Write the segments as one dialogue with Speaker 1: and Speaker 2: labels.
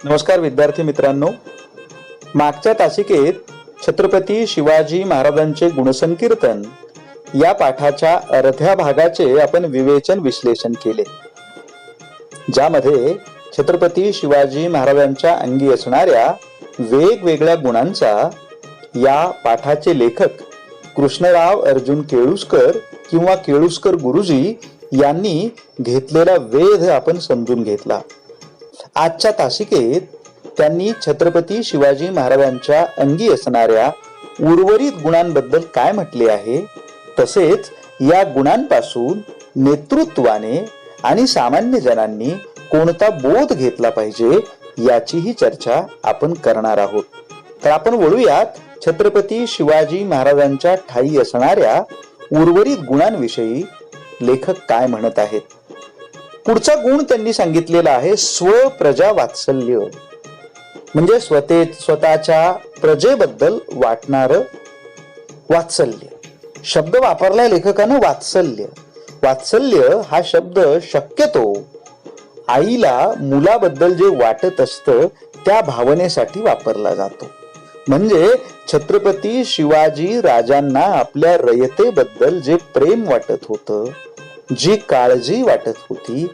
Speaker 1: नमस्कार विद्यार्थी मित्रांनो, मागच्या तासिकेत छत्रपती शिवाजी महाराजांचे गुणसंकीर्तन या पाठाच्या अर्ध्या भागाचे आपण विवेचन विश्लेषण केले, ज्यामध्ये छत्रपती शिवाजी महाराजांच्या अंगी असणाऱ्या वेगवेगळ्या गुणांचा या पाठाचे लेखक कृष्णराव अर्जुन केळुस्कर किंवा केळुस्कर गुरुजी यांनी घेतलेला वेध आपण समजून घेतला. आजच्या तासिकेत त्यांनी छत्रपती शिवाजी महाराजांच्या अंगी असणाऱ्या उर्वरित गुणांबद्दल काय म्हटले आहे, तसेच या गुणांपासून नेतृत्वाने आणि सामान्य जनांनी कोणता बोध घेतला पाहिजे याचीही चर्चा आपण करणार आहोत. तर आपण वळूयात छत्रपती शिवाजी महाराजांच्या ठायी असणाऱ्या उर्वरित गुणांविषयी लेखक काय म्हणत आहेत. पुढचा गुण त्यांनी सांगितलेला आहे स्वप्रजा वात्सल्य, म्हणजे स्वतःच्या प्रजेबद्दल वाटणार वात्सल्य. शब्द वापरलाय लेखकानं वात्सल्य. वात्सल्य हा शब्द शक्यतो आईला मुलाबद्दल जे वाटत असतं त्या भावनेसाठी वापरला जातो. म्हणजे छत्रपती शिवाजी राजांना आपल्या रयतेबद्दल जे प्रेम वाटत होतं, जी काळजी वाटत होती,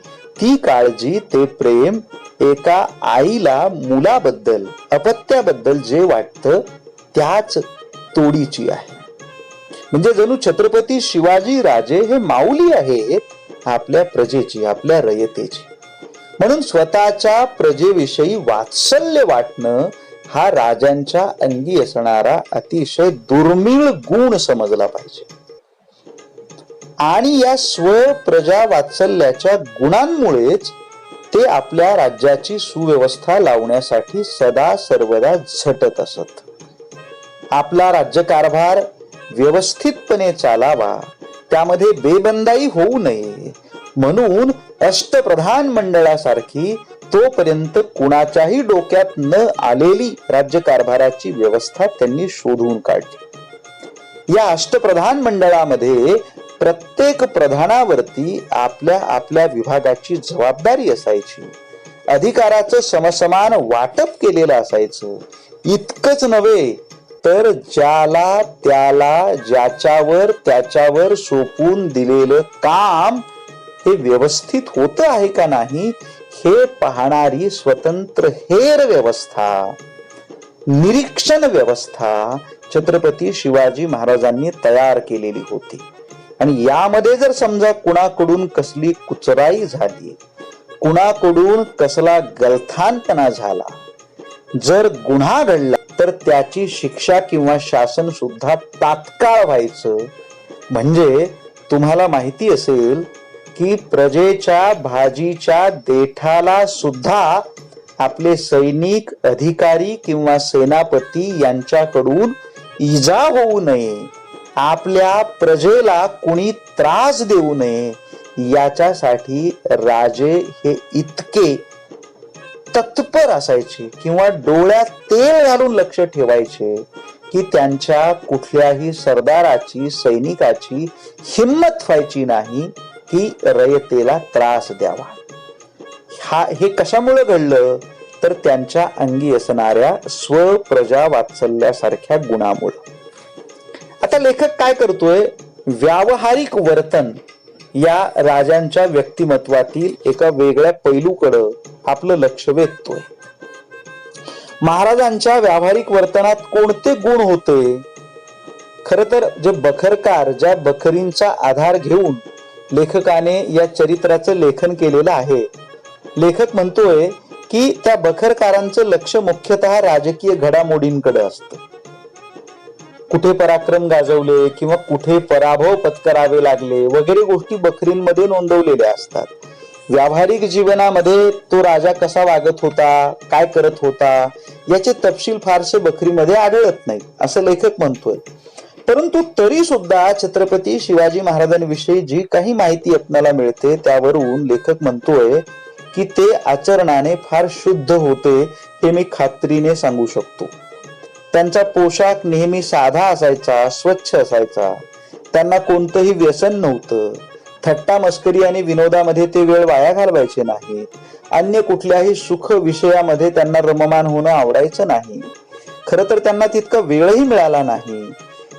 Speaker 1: ती काळजी ते प्रेम एका आईला मुलाबद्दल अपत्याबद्दल जे वाटतं त्याच तोडीची आहे. म्हणजे जणू छत्रपती शिवाजी राजे हे माऊली आहेत आपल्या प्रजेची, आपल्या रयतेची. म्हणून स्वतःच्या प्रजेविषयी वात्सल्य वाटणं हा राजांच्या अंगी असणारा अतिशय दुर्मिळ गुण समजला पाहिजे. आणि या स्वप्रजा वात्सल्याच्या गुणांमुळेच ते आपल्या राज्याची सुव्यवस्था लावण्यासाठी सदा सर्वदा झटत असत. आपला राज्यकारभार व्यवस्थितपणे चालावा, त्यामध्ये बेबंदाई होऊ नये म्हणून अष्टप्रधान मंडळासारखी तोपर्यंत कुणाच्याही डोक्यात न आलेली राज्यकारभाराची व्यवस्था त्यांनी शोधून काढली. या अष्टप्रधान मंडळामध्ये प्रत्येक प्रधानावरती आपल्या आपल्या विभागाची जबाबदारी असायची. अधिकाराचं समसमान वाटप केलेलं असायचं. इतकंच नव्हे तर ज्याला त्याला ज्याच्यावर त्याच्यावर सोपून दिलेलं काम हे व्यवस्थित होतं आहे का नाही हे पाहणारी स्वतंत्र हेर व्यवस्था, निरीक्षण व्यवस्था छत्रपती शिवाजी महाराजांनी तयार केलेली होती. आणि यामध्ये जर समजा कुणाकडून कसली कुचराई झाली, कुणाकडून कसला गलथानपणा झाला, जर गुन्हा घडला तर त्याची शिक्षा किंवा शासन सुद्धा तात्काळ व्हायचं. म्हणजे तुम्हाला माहिती असेल की प्रजेच्या भाजीच्या देठाला सुद्धा आपले सैनिक, अधिकारी किंवा सेनापती यांच्याकडून इजा होऊ नये, आपल्या प्रजेला कुणी त्रास देऊ नये याच्यासाठी राजे हे इतके तत्पर असायचे किंवा डोळ्यात तेल घालून लक्ष ठेवायचे की त्यांच्या कुठल्याही सरदाराची, सैनिकाची हिम्मत व्हायची नाही की रयतेला त्रास द्यावा. हे कशामुळे घडलं तर त्यांच्या अंगी असणाऱ्या स्वप्रजा वात्सल्यासारख्या गुणामुळे. आता लेखक काय करतोय, व्यावहारिक वर्तन या राजांच्या व्यक्तिमत्वातील एका वेगळ्या पैलूकडे आपलं लक्ष वेधतोय. महाराजांच्या व्यावहारिक वर्तनात कोणते गुण होते? खर तर जे बखरकार, ज्या बखरींचा आधार घेऊन लेखकाने या चरित्राचं लेखन केलेलं आहे, लेखक म्हणतोय की त्या बखरकारांचं लक्ष मुख्यतः राजकीय घडामोडींकडे असतं. कुठे पराक्रम गाजवले किंवा कुठे पराभव पत्करावे लागले वगैरे गोष्टी बखरींमध्ये नोंदवलेल्या असतात. व्यावहारिक जीवनामध्ये तो राजा कसा वागत होता, काय करत होता याचे तपशील फारसे बखरीमध्ये आढळत नाहीत असं लेखक म्हणतोय. परंतु तरी सुद्धा छत्रपती शिवाजी महाराजांविषयी जी काही माहिती आपल्याला मिळते त्यावरून लेखक म्हणतोय की ते आचरणाने फार शुद्ध होते हे मी खात्रीने सांगू शकतो. त्यांचा पोशाख नेहमी साधा असायचा, स्वच्छ असायचा. त्यांना कोणतंही व्यसन नव्हतं. थट्टा मस्करी आणि विनोदामध्ये ते वेळ वाया घालवायचे नाही. अन्य कुठल्याही सुख विषयामध्ये त्यांना रममान होणं आवडायचं नाही. खरं तर त्यांना तितका वेळही मिळाला नाही.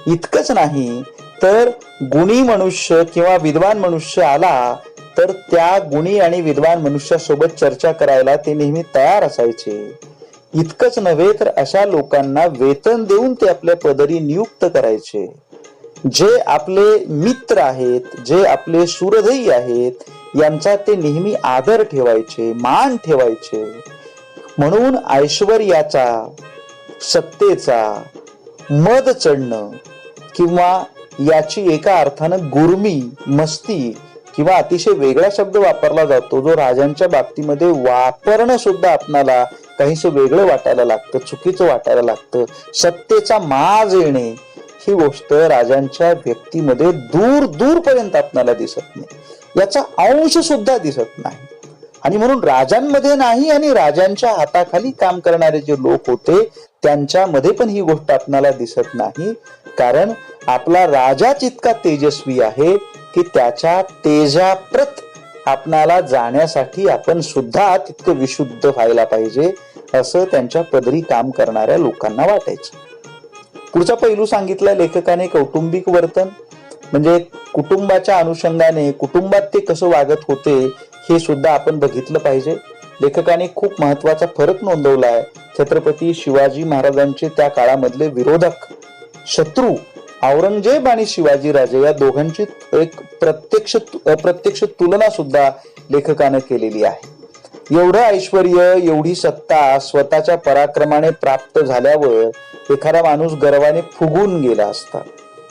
Speaker 1: इतकंच नाही तर गुणी मनुष्य किंवा विद्वान मनुष्य आला तर त्या गुणी आणि विद्वान मनुष्यासोबत चर्चा करायला ते नेहमी तयार असायचे. इतकंच नव्हे तर अशा लोकांना वेतन देऊन ते आपल्या पदरी नियुक्त करायचे. जे आपले मित्र आहेत, जे आपले सुहृदयी आहेत, यांचा ते नेहमी आदर ठेवायचे, मान ठेवायचे. म्हणून ऐश्वर्याचा, सत्तेचा मद चढणं किंवा याची एका अर्थानं गुर्मी, मस्ती किंवा अतिशय वेगळा शब्द वापरला जातो जो राजांच्या बाबतीमध्ये वापरणं सुद्धा आपणाला काहीसं वेगळं वाटायला लागतं, चुकीचं वाटायला लागतं. सत्तेचा माज येणे ही गोष्ट राजांच्या व्यक्तीमध्ये दूर दूरपर्यंत आपणाला दिसत नाही, याचा अंश सुद्धा दिसत नाही. आणि म्हणून राजांमध्ये नाही आणि राजांच्या हाताखाली काम करणारे जे लोक होते त्यांच्यामध्ये पण ही गोष्ट आपणाला दिसत नाही. कारण आपला राजाच इतका तेजस्वी आहे की त्याच्या तेजाप्रत आपणाला जाण्यासाठी आपण सुद्धा तितकं विशुद्ध व्हायला पाहिजे असं त्यांच्या पदरी काम करणाऱ्या लोकांना वाटायचं. पुढचा पैलू सांगितला लेखकाने कौटुंबिक वर्तन, म्हणजे कुटुंबाच्या अनुषंगाने कुटुंबात ते कसं वागत होते हे सुद्धा आपण बघितलं पाहिजे. लेखकाने खूप महत्वाचा फरक नोंदवलाय. छत्रपती शिवाजी महाराजांचे त्या काळामधले विरोधक, शत्रू औरंगजेब आणि शिवाजीराजे या दोघांची एक अप्रत्यक्ष तुलना सुद्धा लेखकाने केलेली आहे. एवढं ऐश्वर, एवढी सत्ता स्वतःच्या पराक्रमाने प्राप्त झाल्यावर एखादा माणूस गर्वाने फुगून गेला असता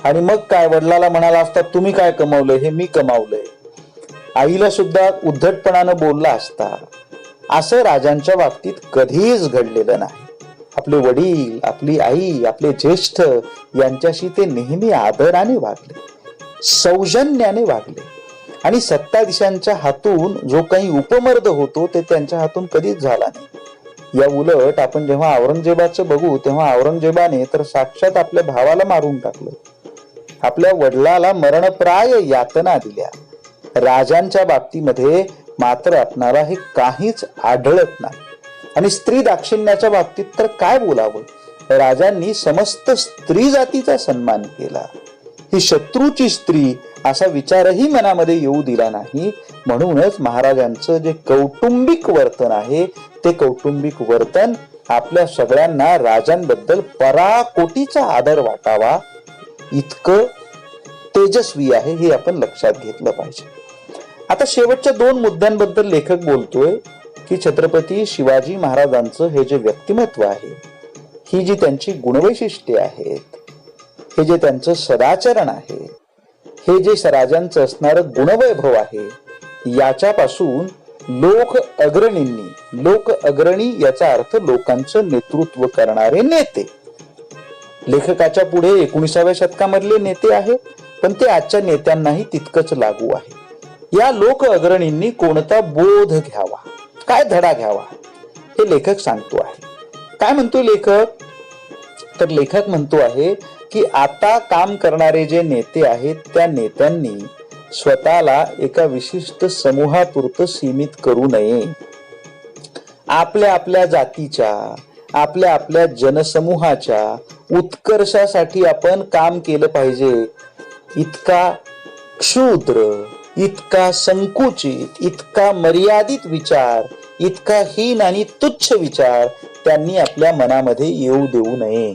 Speaker 1: आणि मग काय वडिलाला म्हणाला असता, तुम्ही काय कमावलंय, हे मी कमावलंय. आईला सुद्धा उद्धटपणानं बोलला असता. असं राजांच्या बाबतीत कधीच घडलेलं नाही. आपले वडील, आपली आई, आपले ज्येष्ठ यांच्याशी ते नेहमी आदराने वागले, सौजन्याने वागले आणि सत्ताधीशांच्या हातून जो काही उपमर्द होतो ते त्यांच्या हातून कधीच झाला नाही. या उलट आपण जेव्हा औरंगजेबाचं बघू तेव्हा औरंगजेबाने तर साक्षात आपल्या भावाला मारून टाकलं, आपल्या वडिलाला मरणप्राय यातना दिल्या. राजांच्या बाबतीमध्ये मात्र आपणाला हे काहीच आढळत नाही. आणि स्त्री दाक्षिण्याच्या बाबतीत तर काय बोलावं. राजांनी समस्त स्त्री जातीचा सन्मान केला. ही शत्रूची स्त्री असा विचारही मनामध्ये येऊ दिला नाही. म्हणूनच महाराजांचं जे कौटुंबिक वर्तन आहे ते कौटुंबिक वर्तन आपल्या सगळ्यांना राजांबद्दल पराकोटीचा आदर वाटावा इतकं तेजस्वी आहे हे आपण लक्षात घेतलं पाहिजे. आता शेवटच्या 2 मुद्द्यांबद्दल लेखक बोलतोय की छत्रपती शिवाजी महाराजांचं हे जे व्यक्तिमत्व आहे, ही जी त्यांची गुणवैशिष्ट्ये आहेत, हे जे त्यांचं सदाचरण आहे, हे जे राजांचं असणारं गुणवैभव आहे, याच्यापासून लोक अग्रणी याचा अर्थ लोकांचं नेतृत्व करणारे नेते. लेखकाच्या पुढे 19व्या शतकामधले नेते आहेत, पण ते आजच्या नेत्यांनाही तितकंच लागू आहे. या लोक अग्रणींनी कोणता बोध घ्यावा, काय धडा घ्यावा हे लेखक सांगतो आहे. काय म्हणतो लेखक, तर लेखक म्हणतो आहे की आता काम करणारे जे नेते आहेत त्या नेत्यांनी स्वतःला एका विशिष्ट समूहापुरतं सीमित करू नये. आपल्या आपल्या जातीच्या, आपल्या आपल्या जनसमूहाच्या उत्कर्षासाठी आपण काम केलं पाहिजे. इतका क्षुद्र, इतका संकुचित, इतका मर्यादित विचार, इतका हीन आणि तुच्छ विचार त्यांनी आपल्या मनामध्ये येऊ देऊ नये.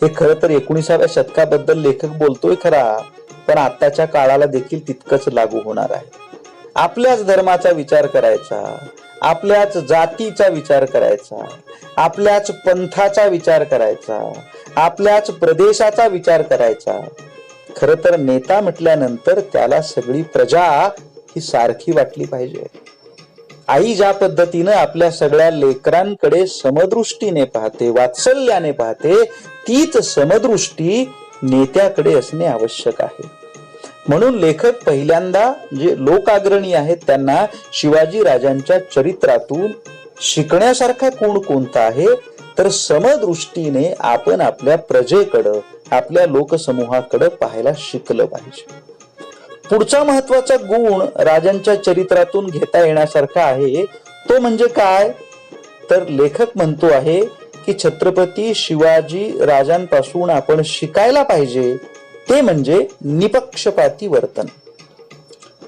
Speaker 1: हे खरं तर 19व्या शतकाबद्दल लेखक बोलतोय खरा, पण आताच्या काळाला देखील तितकंच लागू होणार आहे. आपल्याच धर्माचा विचार करायचा, आपल्याच जातीचा विचार करायचा, आपल्याच पंथाचा विचार करायचा, आपल्याच प्रदेशाचा विचार करायचा. खरं तर नेता म्हटल्यानंतर त्याला सगळी प्रजा ही सारखी वाटली पाहिजे. आई ज्या पद्धतीनं आपल्या सगळ्या लेकरांकडे समदृष्टीने पाहते, वात्सल्याने पाहते, तीच समदृष्टी नेत्याकडे असणे आवश्यक आहे. म्हणून लेखक पहिल्यांदा जे लोकाग्रणी आहेत त्यांना शिवाजी राजांच्या चरित्रातून शिकण्यासारखा गुण कोणता आहे, तर समदृष्टीने आपण आपल्या प्रजेकडं, आपल्या लोकसमूहाकडे पाहायला शिकलं पाहिजे. पुढचा महत्वाचा गुण राजांच्या चरित्रातून घेता येण्यासारखा आहे तो म्हणजे काय, तर लेखक म्हणतो आहे की छत्रपती शिवाजी राजांपासून आपण शिकायला पाहिजे ते म्हणजे निपक्षपाती वर्तन.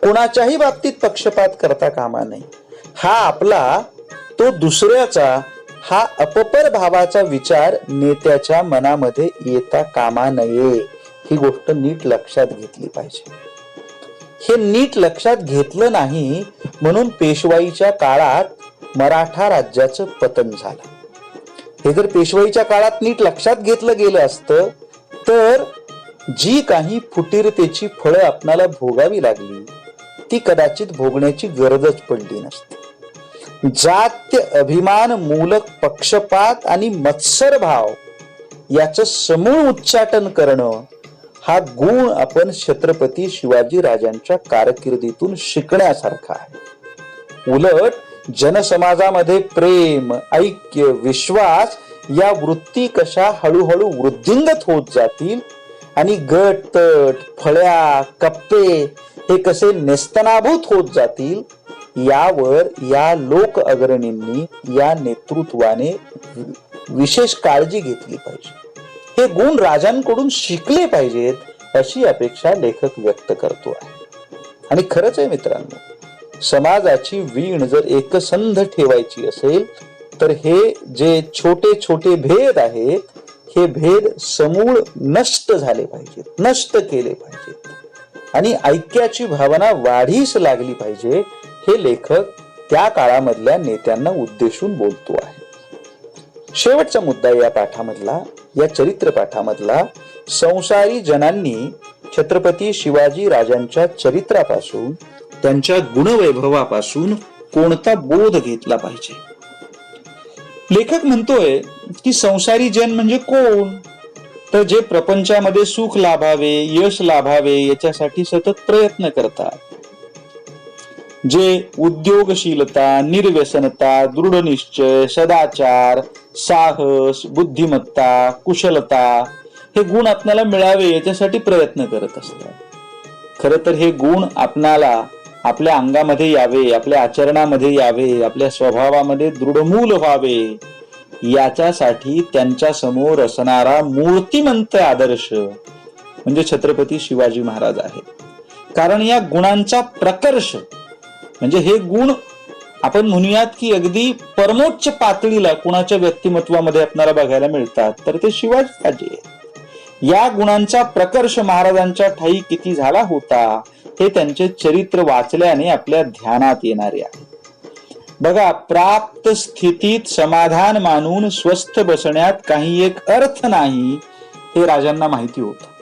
Speaker 1: कोणाच्याही बाबतीत पक्षपात करता कामा नये. हा आपला तो दुसऱ्याचा हा अपपर भावाचा विचार नेत्याच्या मनामध्ये येता कामा नये. ही गोष्ट नीट लक्षात घेतली पाहिजे. हे नीट लक्षात घेतलं नाही म्हणून पेशवाईच्या काळात मराठा राज्याचं पतन झालं. हे जर पेशवाईच्या काळात नीट लक्षात घेतलं गेलं असतं तर जी काही फुटीरतेची फळं आपणाला भोगावी लागली ती कदाचित भोगण्याची गरजच पडली नसती. जात्य अभिमान मूलक पक्षपात आणि मत्सर भाव याचं समूळ उच्चाटन करणं हा गुण आपण छत्रपती शिवाजी राजांच्या कारकिर्दीतून शिकण्यासारखा आहे. उलट जनसमाजामध्ये प्रेम, ऐक्य, विश्वास या वृत्ती कशा हळूहळू वृद्धिंगत होत जातील आणि गट तट, फळ्या, कप्पे हे कसे नेस्तनाभूत होत जातील यावर या लोक अग्रणींनी, या नेतृत्वाने विशेष काळजी घेतली पाहिजे. हे गुण राजांकडून शिकले पाहिजेत अशी अपेक्षा लेखक व्यक्त करतो आहे. आणि खरंच आहे मित्रांनो, समाजाची वीण जर एकसंध ठेवायची असेल तर हे जे छोटे छोटे भेद आहेत हे भेद समूळ नष्ट झाले पाहिजेत, नष्ट केले पाहिजेत आणि ऐक्याची भावना वाढीस लागली पाहिजे. हे लेखक त्या काळामधल्या नेत्यांना उद्देशून बोलतो आहे. शेवटचा मुद्दा या पाठामधला, या चरित्र पाठामधला, संसारी जनांनी छत्रपती शिवाजी राजांच्या चरित्रापासून, त्यांच्या गुणवैभवापासून कोणता बोध घेतला पाहिजे. लेखक म्हणतोय की संसारी जन म्हणजे कोण, तर जे प्रपंचामध्ये सुख लाभावे, यश लाभावे याच्यासाठी सतत प्रयत्न करतात, जे उद्योगशीलता, निर्व्यसनता, दृढनिश्चय, सदाचार, साहस, बुद्धिमत्ता, कुशलता हे गुण आपल्याला मिळावे याच्यासाठी प्रयत्न करत असतात. खरं तर हे गुण आपणाला आपल्या अंगामध्ये यावे, आपल्या आचरणामध्ये यावे, आपल्या स्वभावामध्ये दृढमूल व्हावे याच्यासाठी त्यांच्या समोर असणारा मूर्तिमंत आदर्श म्हणजे छत्रपती शिवाजी महाराज आहेत. कारण या गुणांचा प्रकर्ष म्हणजे हे गुण आपण म्हणूयात की अगदी परमोच्च पातळीला कुणाच्या व्यक्तिमत्वामध्ये आपल्याला बघायला मिळतात तर ते शिवाजी राजे आहेत. या गुणांचा प्रकर्ष महाराजांच्या ठायी किती झाला होता हे त्यांचे चरित्र वाचल्याने आपल्या ध्यानात येणारे आहे. बघा, प्राप्त स्थितीत समाधान मानून स्वस्थ बसण्यात काही एक अर्थ नाही हे राजांना माहिती होतं.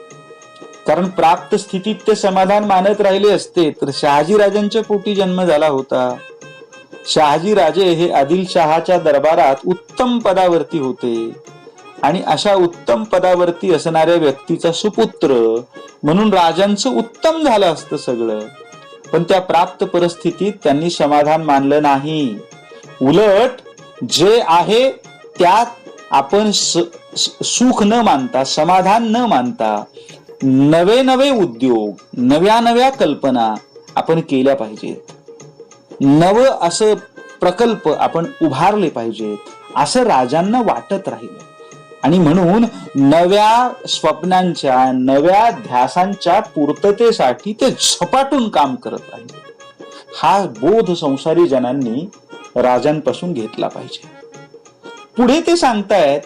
Speaker 1: कारण प्राप्त स्थितीत ते समाधान मानत राहिले असते तर शहाजी राजांच्या पोटी जन्म झाला होता. शहाजी राजे हे आदिलशहाच्या दरबारात उत्तम पदावरती होते आणि अशा उत्तम पदावरती असणाऱ्या व्यक्तीचा सुपुत्र म्हणून राजांचं उत्तम झालं असतं सगळं. पण त्या प्राप्त परिस्थितीत त्यांनी समाधान मानलं नाही. उलट जे आहे त्यात आपण सुख न मानता, समाधान न मानता नवे नवे उद्योग, नव्या नव्या कल्पना आपण केल्या पाहिजेत. नव असं प्रकल्प आपण उभारले पाहिजेत असं राजांना वाटत राहिलं आणि म्हणून नव्या स्वप्नांच्या, नव्या ध्यासांच्या पूर्ततेसाठी ते झपाटून काम करत राहिले. हा बोध संसारी जनांनी राजांपासून घेतला पाहिजे. पुढे ते सांगतायत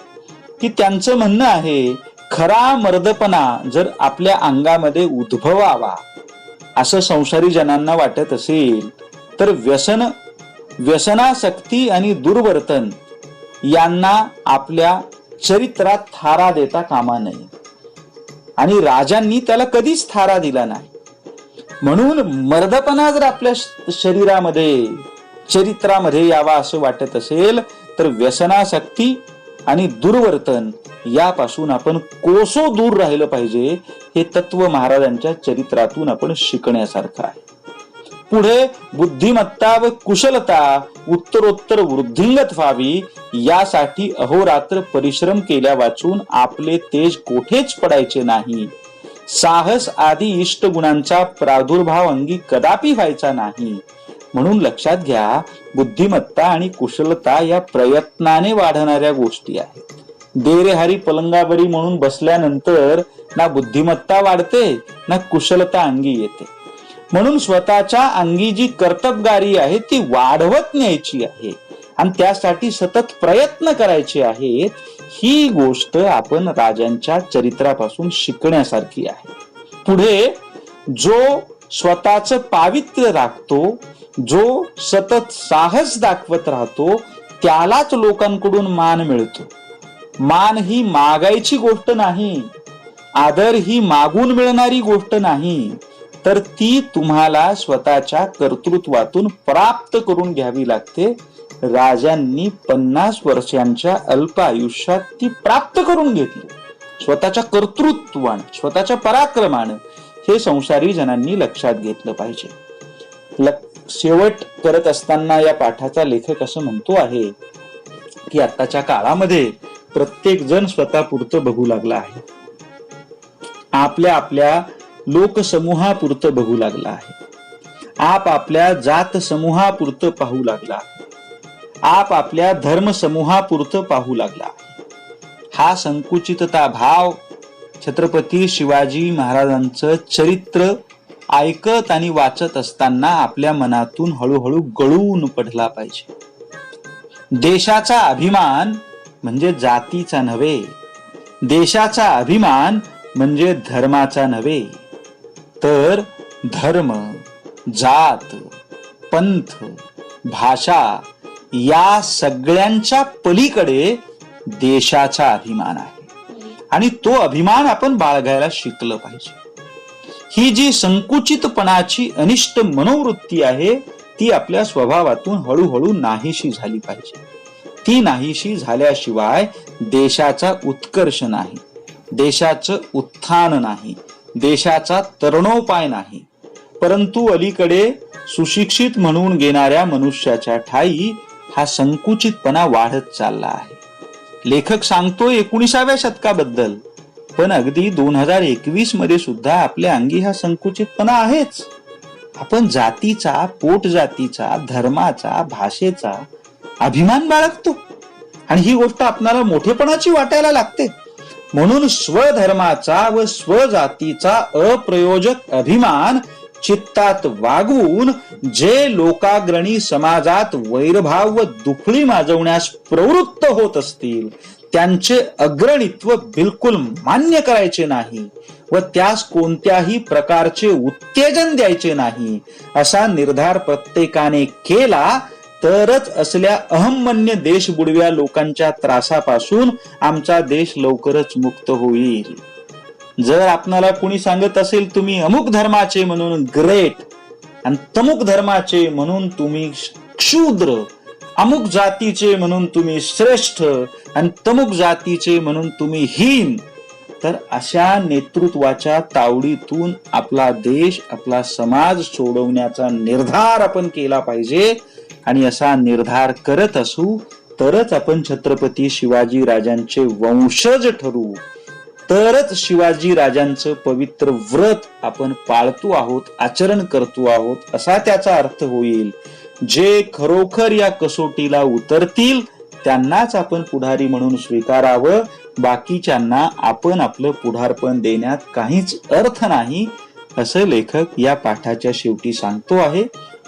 Speaker 1: की त्यांचं म्हणणं आहे, खरा मर्दपणा जर आपल्या अंगामध्ये उद्भवावा असं संसारी जनांना वाटत असेल तर व्यसनासक्ती आणि दुर्वर्तन यांना आपल्या चरित्रात थारा देता कामा नये आणि राजांनी त्याला कधीच थारा दिला नाही. म्हणून मर्दपणा जर आपल्या शरीरामध्ये, चरित्रामध्ये यावा असं वाटत असेल तर व्यसनासक्ती आणि दुर्वर्तन यापासून आपण कोसो दूर राहिलं पाहिजे. हे तत्व महाराजांच्या चरित्रातून आपण शिकण्यासारखं आहे. पुढे बुद्धिमत्ता व कुशलता उत्तरोत्तर वृद्धिंगत व्हावी यासाठी अहोरात्र परिश्रम केल्या वाचून आपले तेज कोठेच पडायचे नाही. साहस आदी इष्ट गुणांचा प्रादुर्भाव अंगी कदापि व्हायचा नाही. म्हणून लक्षात घ्या, बुद्धिमत्ता आणि कुशलता या प्रयत्नाने वाढणाऱ्या गोष्टी आहेत. देरेहारी पलंगावरी म्हणून बसल्यानंतर ना बुद्धिमत्ता वाढते ना कुशलता अंगी येते. म्हणून स्वतःच्या अंगी जी कर्तबगारी आहे ती वाढवत न्यायची आहे आणि त्यासाठी सतत प्रयत्न करायचे आहेत. ही गोष्ट आपण राजांच्या चरित्रापासून शिकण्यासारखी आहे. पुढे जो स्वतःच पावित्र्य राखतो, जो सतत साहस दाखवत राहतो, त्यालाच लोकांकडून मान मिळतो. मान ही मागायची गोष्ट नाही, आदर ही मागून मिळणारी गोष्ट नाही, तर ती तुम्हाला स्वतःच्या कर्तृत्वातून प्राप्त करून घ्यावी लागते. राजांनी 50 वर्षांच्या अल्प आयुष्यात ती प्राप्त करून घेतली स्वतःच्या कर्तृत्वाने, स्वतःच्या पराक्रमाने. हे संसारी जनांनी लक्षात घेतलं पाहिजे. शेवट करत असताना या पाठाचा लेखक असं म्हणतो आहे की आताच्या काळामध्ये प्रत्येक जण स्वतःपुरतं बघू लागला आहे, आपल्या आपल्या लोकसमूहापुरतं बघू लागला आहे, आपापल्या जात समूहापुरतं पाहू लागला आहे, आपापल्या धर्म समूहापुरतं पाहू लागला आहे. हा संकुचितता भाव छत्रपती शिवाजी महाराजांचं चरित्र ऐकत आणि वाचत असताना आपल्या मनातून हळूहळू गळून पडला पाहिजे. देशाचा अभिमान म्हणजे जातीचा नव्हे, देशाचा अभिमान म्हणजे धर्माचा नव्हे, तर धर्म, जात, पंथ, भाषा या सगळ्यांच्या पलीकडे देशाचा अभिमान आहे आणि तो अभिमान आपण बाळगायला शिकलं पाहिजे. ही जी संकुचितपणाची अनिष्ट मनोवृत्ती आहे ती आपल्या स्वभावातून हळूहळू नाहीशी झाली पाहिजे. ती नाहीशी झाल्याशिवाय देशाचा उत्कर्ष नाही, देशाचं उत्थान नाही, देशाचा तरणोपाय नाही. परंतु अलीकडे सुशिक्षित म्हणून घेणाऱ्या मनुष्याच्या ठाई हा संकुचितपणा वाढत चालला आहे. लेखक सांगतो 19व्या शतकाबद्दल, पण अगदी 2021 मध्ये सुद्धा आपल्या अंगी हा संकुचितपणा आहेच. आपण जातीचा, पोट जातीचा, धर्माचा, भाषेचा अभिमान बाळगतो आणि ही गोष्ट आपल्याला मोठेपणाची वाटायला लागते. म्हणून स्वधर्माचा व स्वजातीचा अप्रयोजक अभिमान चित्तात वागवून जे लोकाग्रणी समाजात वैरभाव व दुफळी माजवण्यास प्रवृत्त होत असतील त्यांचे अग्रणीत्व बिलकुल मान्य करायचे नाही व त्यास कोणत्याही प्रकारचे उत्तेजन द्यायचे नाही असा निर्धार प्रत्येकाने केला तरच असल्या अहमन्य देश बुडव्या लोकांच्या त्रासापासून आमचा देश लवकरच मुक्त होईल. जर आपणाला कुणी सांगत असेल तुम्ही अमुक धर्माचे म्हणून ग्रेट आणि तमुक धर्माचे म्हणून तुम्ही क्षुद्र, अमुक जातीचे म्हणून तुम्ही श्रेष्ठ आणि तमुक जातीचे म्हणून तुम्ही हीन, तर अशा नेतृत्वाच्या तावडीतून आपला देश, आपला समाज सोडवण्याचा निर्धार आपण केला पाहिजे. आणि असा निर्धार करत असू तरच आपण छत्रपती शिवाजी राजांचे वंशज ठरू, तरच शिवाजी राजांचं पवित्र व्रत आपण पाळतो आहोत, आचरण करतो आहोत असा त्याचा अर्थ होईल. जे खरोखर या कसोटीला उतरतील त्यांनाच आपण पुढारी म्हणून स्वीकारावं, बाकीच्यांना आपण आपलं पुढारपण देण्यात काहीच अर्थ नाही असं लेखक या पाठाच्या शेवटी सांगतो आहे.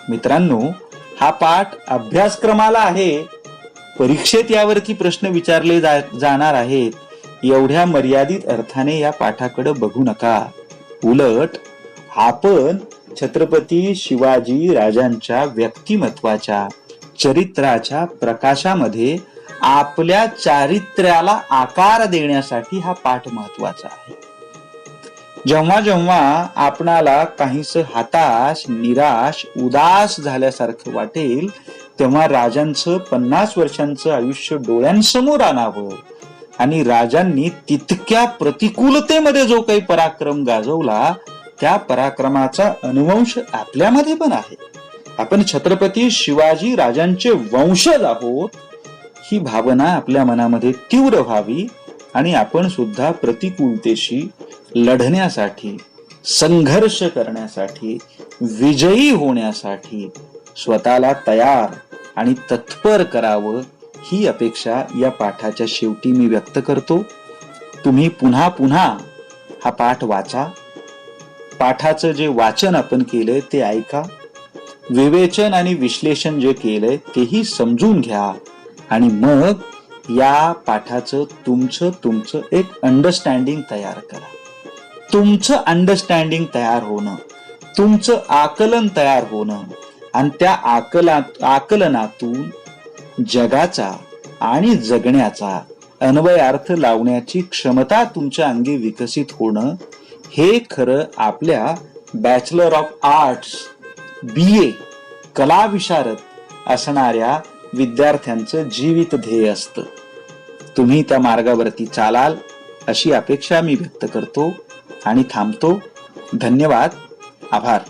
Speaker 1: मित्रांनो, हा पाठ अभ्यासक्रमाला आहे, परीक्षेत यावरती प्रश्न विचारले जाणार आहेत. एवढ्या मर्यादित अर्थाने या पाठाकडे बघू नका. उलट आपण छत्रपती शिवाजी राजांच्या व्यक्तिमत्वाच्या, चरित्राच्या प्रकाशामध्ये आपल्या चारित्र्याला आकार देण्यासाठी हा पाठ महत्वाचा आहे. जेव्हा जेव्हा आपणाला काहीस हताश, निराश, उदास झाल्यासारखं वाटेल तेव्हा राजांचं 50 वर्षांचं आयुष्य डोळ्यांसमोर आणावं आणि राजांनी तितक्या प्रतिकूलतेमध्ये जो काही पराक्रम गाजवला त्या पराक्रमाचा अनुवंश आपल्यामध्ये पण आहे. आपण छत्रपती शिवाजी राजांचे वंशज आहोत ही भावना आपल्या मनामध्ये तीव्र व्हावी आणि आपण सुद्धा प्रतिकूलतेशी लढण्यासाठी, संघर्ष करण्यासाठी, विजयी होण्यासाठी स्वतःला तयार आणि तत्पर करावं, ही अपेक्षा या पाठाच्या शेवटी मी व्यक्त करतो. तुम्ही पुन्हा पुन्हा हा पाठ वाचा. पाठाचं जे वाचन आपण केलंय ते ऐका. विवेचन आणि विश्लेषण जे केलंय तेही समजून घ्या आणि मग या पाठाचं तुमचं एक अंडरस्टँडिंग तयार करा. तुमचं अंडरस्टँडिंग तयार होणं, तुमचं आकलन तयार होणं आणि त्या आकलनातून जगाचा आणि जगण्याचा अन्वयार्थ लावण्याची क्षमता तुमच्या अंगी विकसित होणं, हे खरं आपल्या बॅचलर ऑफ आर्ट्स, BA कला विशारद असणाऱ्या विद्यार्थ्यांचं जीवित ध्येय असतं. तुम्ही त्या मार्गावरती चालाल अशी अपेक्षा मी व्यक्त करतो आणि थांबतो. धन्यवाद. आभार.